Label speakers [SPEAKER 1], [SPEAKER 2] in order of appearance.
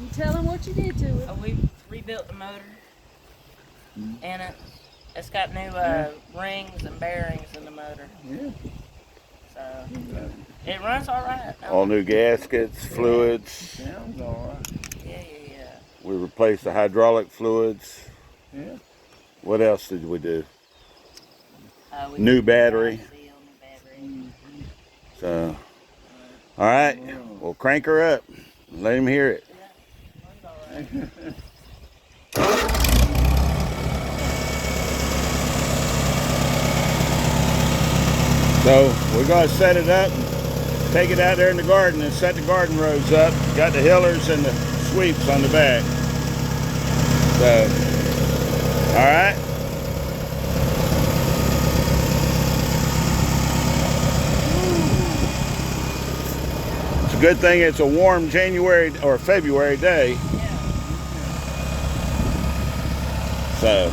[SPEAKER 1] You tell him what you did to it.
[SPEAKER 2] We rebuilt the motor in it. It's got new rings and bearings in the motor.
[SPEAKER 3] Yeah.
[SPEAKER 2] So it runs all right.
[SPEAKER 4] All new gaskets, fluids.
[SPEAKER 3] Sounds all right.
[SPEAKER 2] Yeah.
[SPEAKER 4] We replaced the hydraulic fluids.
[SPEAKER 3] Yeah.
[SPEAKER 4] What else did we do?
[SPEAKER 2] We
[SPEAKER 4] New
[SPEAKER 2] did
[SPEAKER 4] battery.
[SPEAKER 2] seal, new battery.
[SPEAKER 4] So, all right, we'll crank her up. Let him hear it.
[SPEAKER 2] Yeah, runs all right.
[SPEAKER 4] So we're gonna set it up and take it out there in the garden and set the garden rows up. Got the hillers and the sweeps on the back. So, all right. It's a good thing it's a warm January or February day.
[SPEAKER 2] Yeah.
[SPEAKER 4] So.